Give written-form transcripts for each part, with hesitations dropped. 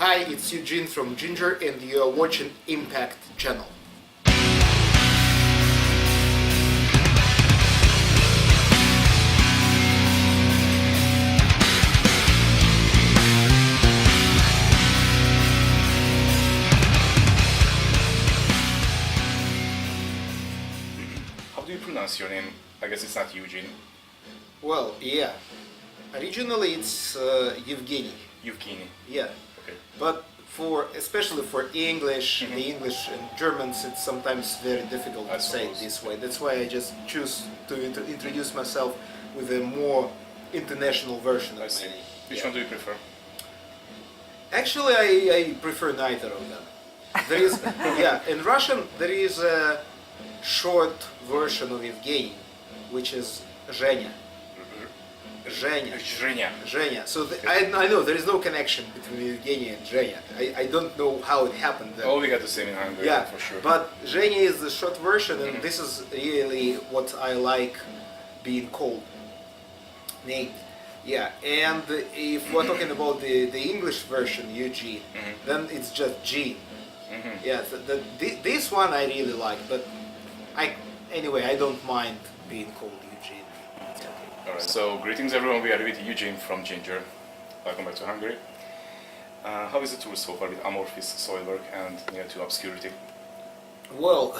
Hi, it's Eugene from Jinjer and you are watching Impact channel. How do you pronounce your name? I guess it's not Eugene. Well, yeah. Originally it's Evgeny. Evgeny. Yeah. Okay. But especially for English, the English and Germans, it's sometimes very difficult to say it this way. That's why I just choose to introduce myself with a more international version of my name. Which one do you prefer? Actually, I prefer neither of them. There is, yeah, in Russian there is a short version of Evgeny, which is Zhenya. Zhenya. So I know there is no connection between Evgeny and Zhenya. I don't know how it happened. Oh, we got the same in Hungary, yeah, for sure. But Zhenya is the short version, and this is really what I like being called. Nate. Yeah, and if we're talking about the English version, Eugene, then it's just Gene. Yeah, this one I really like, but anyway, I don't mind being called Eugene. It's okay. Alright, so greetings everyone, we are with Eugene from Jinjer. Welcome back to Hungary. How is the tour so far with amorphous soilwork and near to obscurity? Well,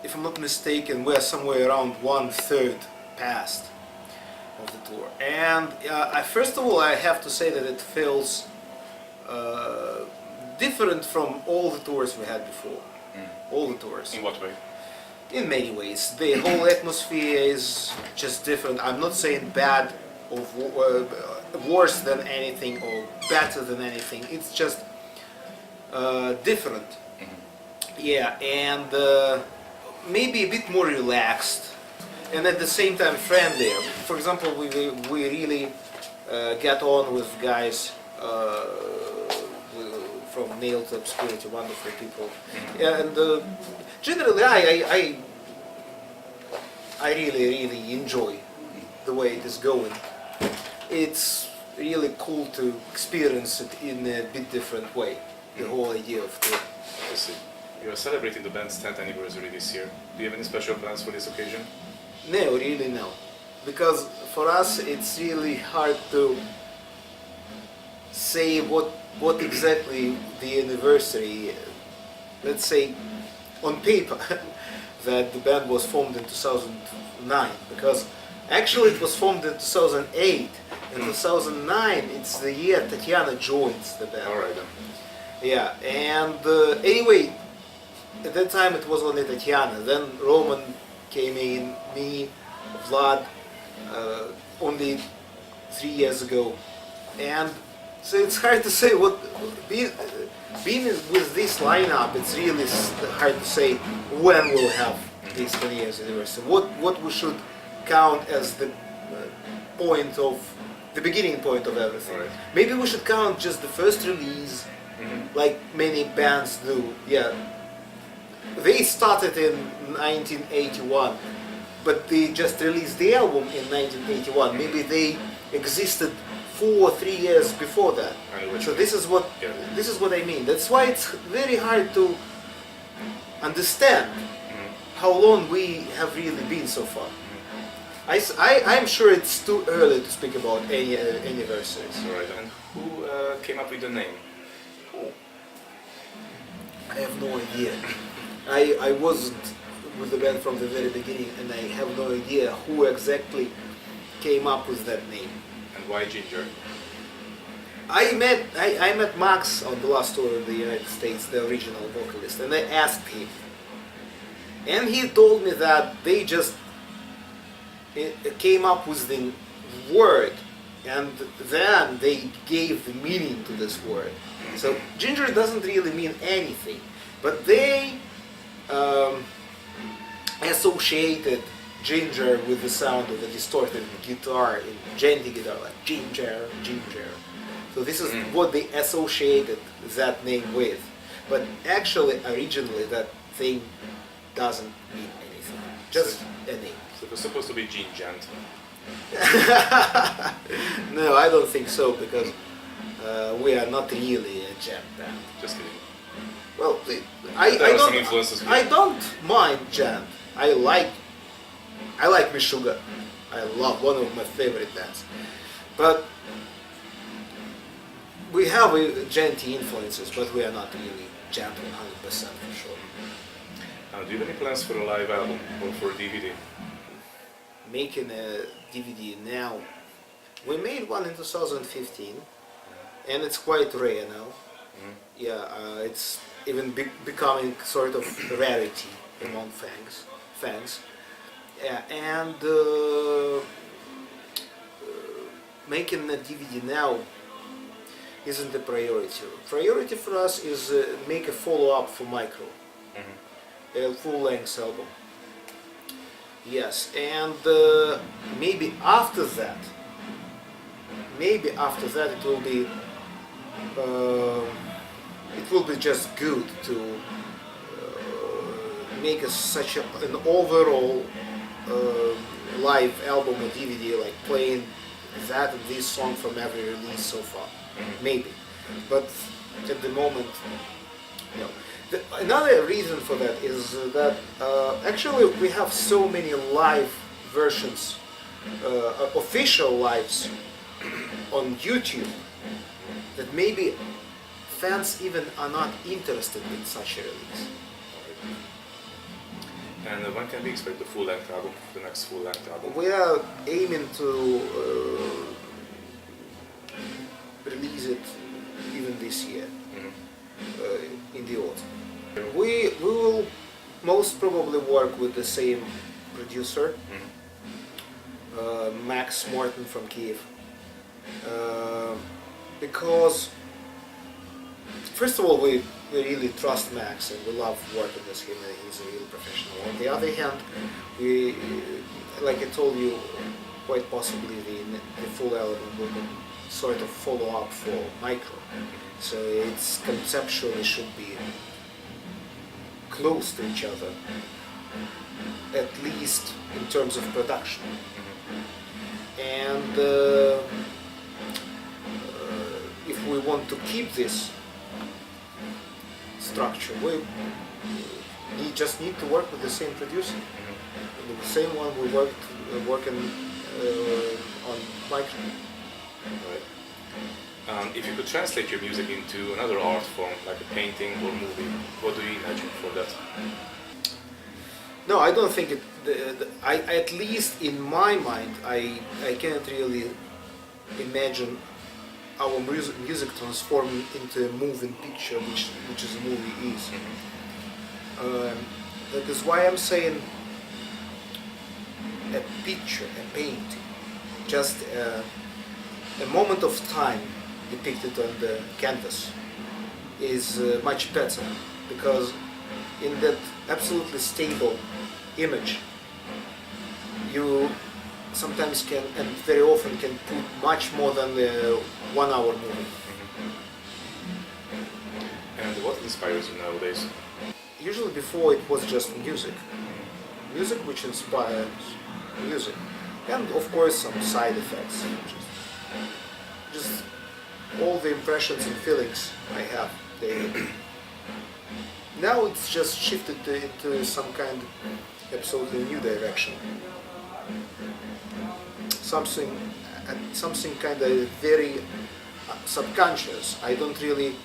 if I'm not mistaken, we're somewhere around 1/3 past of the tour. And first of all, I have to say that it feels different from all the tours we had before. All the tours. In what way? In many ways. The whole atmosphere is just different. I'm not saying bad or worse than anything or better than anything. It's just different. Yeah, and maybe a bit more relaxed. And at the same time friendlier. For example, we really get on with guys from Nail to Obscurity, wonderful people. And generally I really enjoy the way it is going. It's really cool to experience it in a bit different way, the whole idea of tour. I see. You are celebrating the band's 10th anniversary this year. Do you have any special plans for this occasion? No, really no. Because for us it's really hard to say what exactly the anniversary, let's say on paper, that the band was formed in 2009, because actually it was formed in 2008. In 2009 it's the year Tatiana joins the band. Alright then. Yeah, and anyway, at that time it was only Tatiana, then Roman came in, me, Vlad, only 3 years ago, and so it's hard to say what being with this lineup. It's really hard to say when we'll have this 20 years anniversary. What we should count as the point of the beginning point of everything. Right. Maybe we should count just the first release, like many bands do. Yeah. They started in 1981, but they just released the album in 1981. Maybe they existed 4 or 3 years before that. So this is what I mean. That's why it's very hard to understand how long we have really been so far. I'm sure it's too early to speak about any anniversaries. Alright, and who came up with the name? I have no idea. I wasn't with the band from the very beginning, and I have no idea who exactly came up with that name. And why Jinjer? I met Max on the last tour in the United States, the original vocalist, and I asked him. And he told me that they just came up with the word, and then they gave the meaning to this word. So Jinjer doesn't really mean anything, but they associated Jinjer with the sound of the distorted guitar in janty guitar, like Jinjer, Jinjer. So this is what they associated that name with. But actually, originally, that thing doesn't mean anything. Just a name. So it was supposed to be Jinjer. No, I don't think so, because We are not really a jam band. Just kidding. Well, There are some influences here. I don't mind jam. I like Meshuggah. I love, one of my favorite bands. But we have janty influences, but we are not really jam 100% for sure. Do you have any plans for a live album or for a DVD? Making a DVD now. We made one in 2015, and it's quite rare now. Yeah, it's even becoming sort of rarity among fans. Yeah, and making a DVD now isn't the priority. Priority for us is make a follow-up for Micro, a full-length album. Yes, and maybe after that it will be just good to make such an overall live album or DVD, like playing that and this song from every release so far. Maybe, but at the moment, no. Another reason for that is that actually we have so many live versions, official lives on YouTube, that maybe fans even are not interested in such a release. And when can we expect the full-length album, the next full-length album? We are aiming to release it even this year, in the autumn. We will most probably work with the same producer, Max Morton from Kiev, because first of all we really trust Max and we love working with him, and he's a real professional. On the other hand, we, like I told you, quite possibly the full album will be sort of follow-up for Micro, so it's conceptually should be close to each other, at least in terms of production. And if we want to keep this structure, we just need to work with the same producer, the same one we working on Micro. Right. If you could translate your music into another art form, like a painting or movie, what do you imagine for that? No, I don't think it. At least in my mind, I can't really imagine our music transforming into a moving picture, which is a movie is. That is why I'm saying a picture, a painting, just a moment of time depicted on the canvas is much better, because in that absolutely stable image you sometimes can, and very often can, put much more than the 1 hour movie. And what inspires you nowadays? Usually before it was just music which inspires music, and of course some side effects, just all the impressions and feelings I have. Now it's just shifted into some kind of absolutely new direction. Something kind of very subconscious. I don't really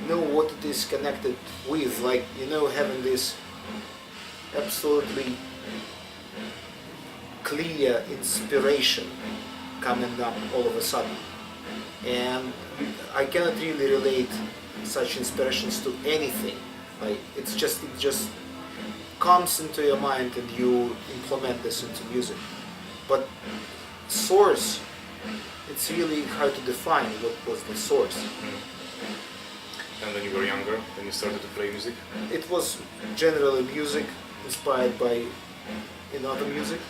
know what it is connected with, like, having this absolutely clear inspiration coming up all of a sudden, and I cannot really relate such inspirations to anything. Like it just comes into your mind and you implement this into music. But source, it's really hard to define what was the source. And when you were younger, when you started to play music? It was generally music inspired by another music.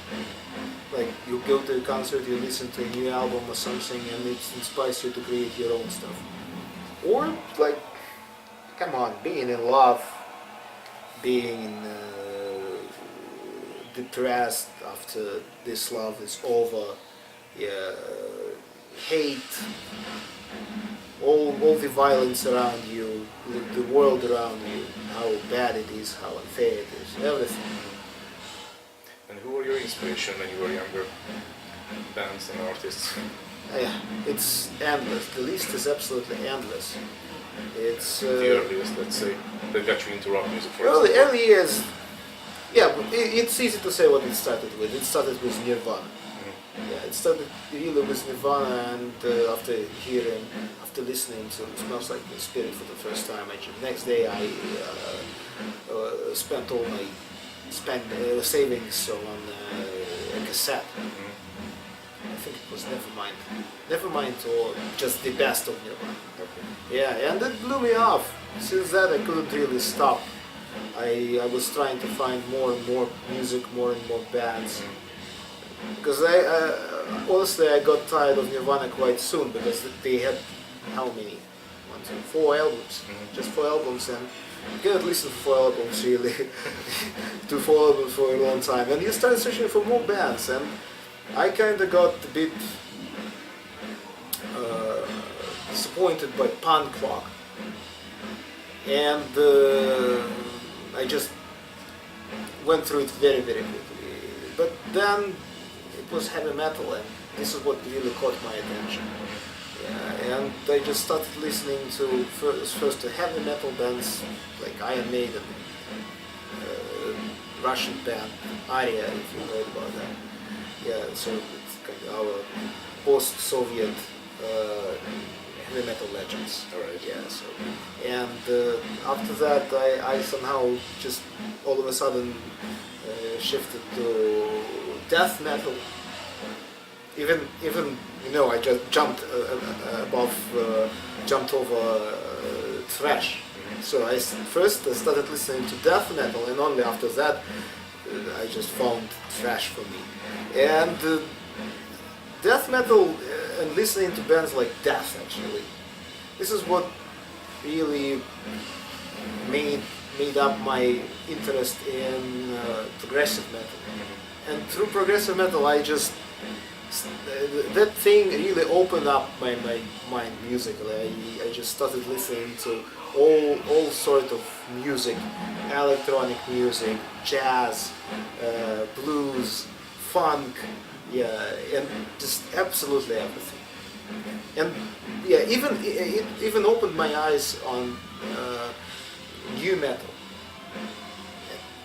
Like you go to a concert, you listen to a new album or something, and it inspires you to create your own stuff. Or like, come on, being in love, being depressed after this love is over, yeah, hate, all the violence around you, the world around you, how bad it is, how unfair it is, everything. And who were your inspiration when you were younger? Bands and artists? Yeah, it's endless. The list is absolutely endless. It's The earliest, let's say, that got you into rock music, for well, the example. early years. Yeah, but it's easy to say what it started with. It started with Nirvana. Yeah, it started really with Nirvana, and after listening to Smells Like Teen Spirit for the first time, next day I spent all my savings on a cassette. I think it was Nevermind, or just the best of Nirvana. Yeah, and it blew me off. Since that, I couldn't really stop. I was trying to find more and more music, more and more bands. Because honestly, I got tired of Nirvana quite soon, because they had how many? 1, 2, 4 albums, just 4 albums, and you cannot listen to 4 albums really, to 4 albums for a long time, and you start searching for more bands, and I kind of got a bit disappointed by punk rock, and I just went through it very, very quickly. But then it was heavy metal, and this is what really caught my attention. Yeah, and I just started listening to first to heavy metal bands like Iron Maiden, Russian band Aria, if you heard about that. Yeah, so it's kind of our post-Soviet heavy metal legends. Alright. Yeah, so and after that, I somehow just all of a sudden shifted to death metal. Even I just jumped over thrash. So first I started listening to death metal, and only after that I just found thrash for me. And death metal and listening to bands like Death, actually, this is what really made up my interest in progressive metal. And through progressive metal, that thing really opened up my mind musically. I just started listening to all sort of music, electronic music, jazz, blues, funk, yeah, and just absolutely everything. And yeah, it even opened my eyes on new metal.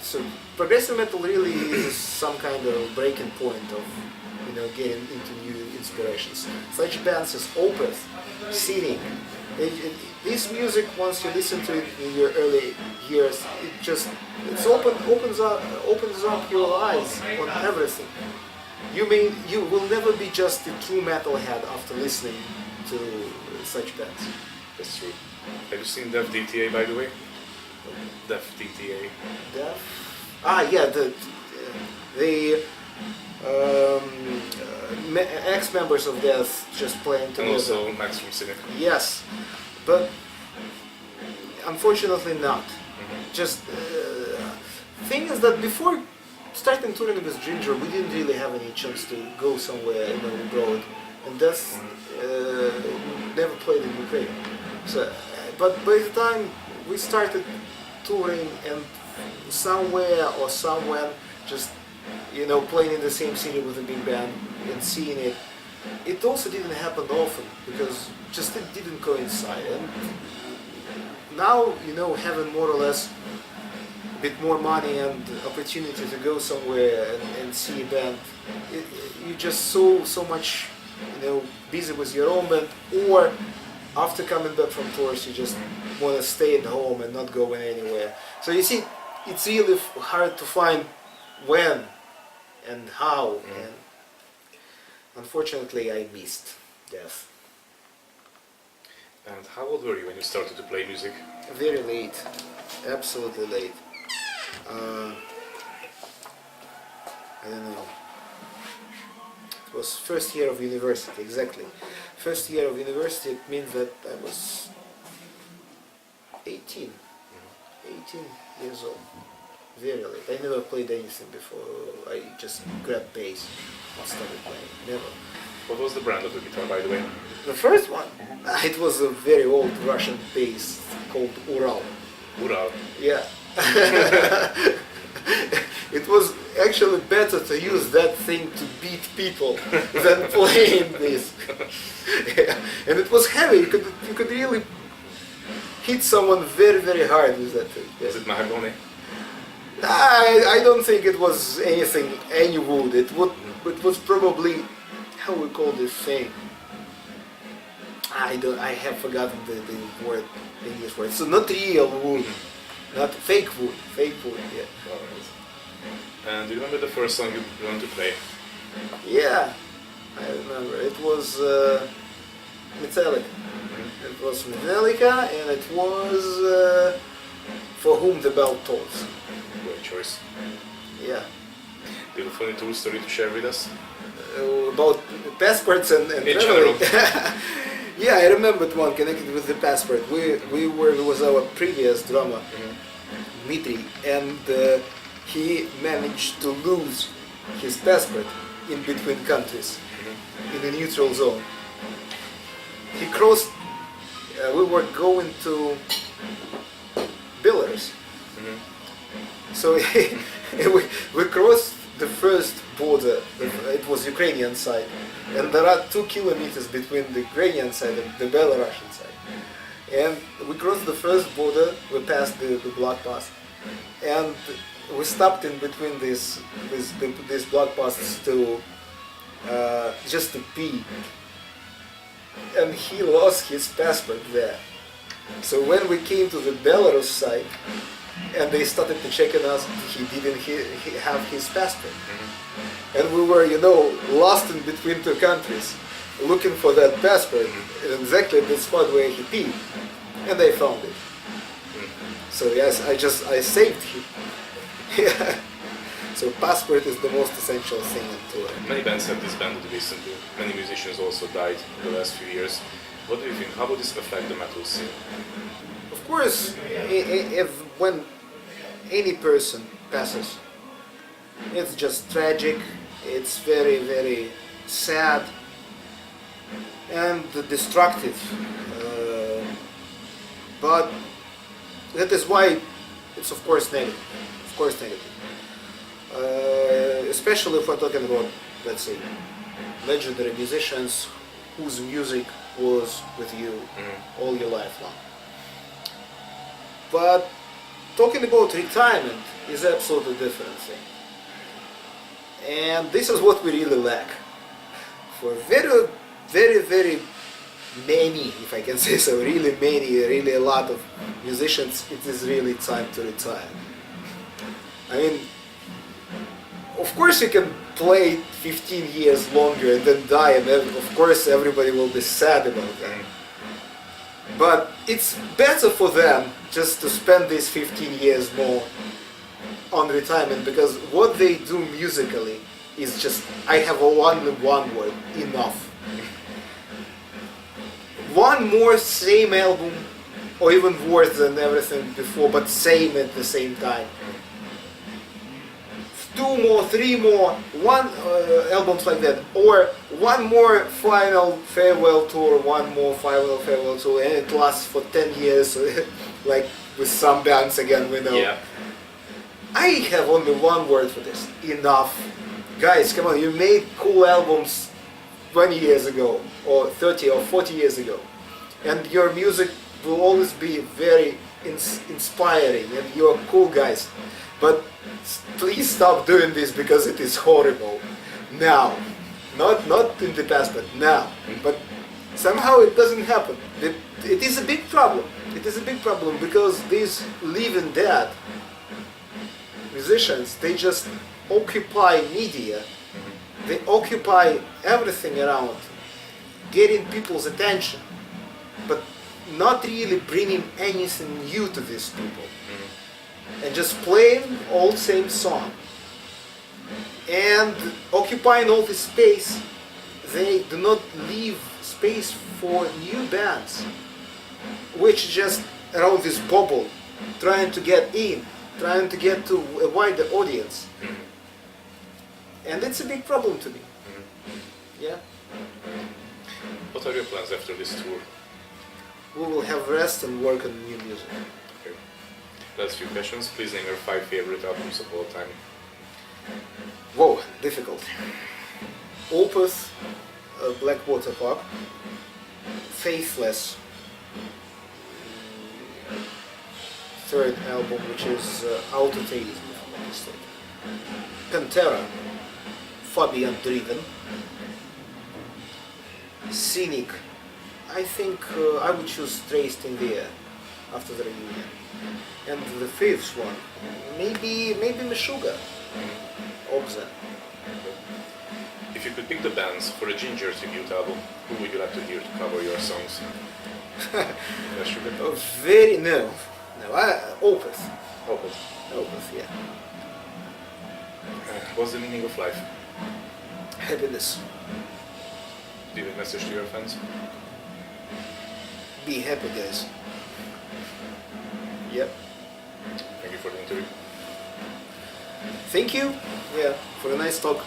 So progressive metal really is some kind of breaking point of getting into new inspirations. Such bands as Opeth, Seeding. This music, once you listen to it in your early years, it opens up your eyes on everything. You will never be just a true metalhead after listening to such bands. That's true. Have you seen Def DTA, by the way? Def DTA. Def? Yeah, the ex-members of Death just playing together. And also Max from Cynic. Yes, but unfortunately not. Just thing is that before starting touring with Jinjer, we didn't really have any chance to go somewhere abroad, and Death never played in Ukraine. So, but by the time we started touring and somewhere or someone just playing in the same city with a big band and seeing it, it also didn't happen often because just it didn't coincide. And now, having more or less a bit more money and opportunity to go somewhere and see a band, you're just so much busy with your own band, or after coming back from tours you just want to stay at home and not go anywhere. So you see, it's really hard to find when and how, and unfortunately I missed Death. And how old were you when you started to play music? Very late, absolutely late. I don't know. It was first year of university, exactly. First year of university, it means that I was 18 years old. Very late. I never played anything before. I just grabbed bass and started playing. Never. What was the brand of the guitar, by the way? The first one, it was a very old Russian bass called Ural. Ural. Yeah. It was actually better to use that thing to beat people than playing this. Yeah. And it was heavy. You could really hit someone very, very hard with that thing. Yeah. Was it mahogany? I don't think it was any wood. It was probably, how we call this thing? I have forgotten the word, the English word. So not real wood, not fake wood, yeah. Alright. And do you remember the first song you learned to play? Yeah, I remember. It was Metallica. It was Metallica, and it was For Whom the Bell Tolls. Great choice. Yeah. Do you have a funny tool story to share with us? About passports and In traveling. general. Yeah, I remembered one connected with the passport. We were with our previous drummer, Dmitry, and he managed to lose his passport in between countries, in a neutral zone. He crossed. We were going to Belarus, so we crossed the first border. It was Ukrainian side, and there are 2 kilometers between the Ukrainian side and the Belarusian side. And we crossed the first border. We passed the block pass, and we stopped in between these block passes to just to pee. And he lost his passport there. So when we came to the Belarus side, and they started to check on us, he didn't have his passport. And we were, lost in between 2 countries, looking for that passport, exactly at the spot where he peed. And they found it. So yes, I saved him. Yeah. So passport is the most essential thing in touring. Many bands have disbanded recently. Many musicians also died in the last few years. What do you think? How would this affect the metal scene? Of course, when any person passes, it's just tragic, it's very, very sad and destructive. But that is why it's of course negative. Of course negative. Especially if we're talking about, let's say, legendary musicians whose music was with you all your life long. But talking about retirement is absolutely different thing. And this is what we really lack. For very, very, very many, if I can say so, really a lot of musicians, it is really time to retire. I mean, of course you can play 15 years longer and then die, and then of course everybody will be sad about that. But it's better for them just to spend these 15 years more on retirement, because what they do musically is just, I have only one word, enough. One more same album, or even worse than everything before, but same at the same time. 2 more, 3 more, one albums like that, or one more final farewell tour, one more final farewell tour, and it lasts for 10 years, like with some bands again, we know. Yeah. I have only one word for this, enough. Guys, come on, you made cool albums 20 years ago, or 30 or 40 years ago, and your music will always be very inspiring, and you're cool guys, but please stop doing this because it is horrible now. Not in the past, but now. But somehow it doesn't happen. It is a big problem. It is a big problem because these living dead musicians, they just occupy media. They occupy everything around, getting people's attention, but not really bringing anything new to these people. And just playing all same song and occupying all this space. They do not leave space for new bands, which just around this bubble, trying to get in, trying to get to a wider audience. And it's a big problem to me. Yeah. What are your plans after this tour? We will have rest and work on new music. Okay. Last few questions. Please name your 5 favorite albums of all time. Whoa, difficult. Opeth, Blackwater Park, Faithless, third album, which is Autotheism, if I'm not mistaken. Pantera, Fabian Driven, Cynic. I think I would choose Traced in the Air after the reunion. And the fifth one, maybe Meshuggah, Obza. If you could pick the bands for a Jinjer tribute album, who would you like to hear to cover your songs? No, Opeth. Opeth, yeah. What's the meaning of life? Happiness. Do you have a message to your fans? Be happy, guys. Yep. Thank you for the interview. Thank you. Yeah, for a nice talk.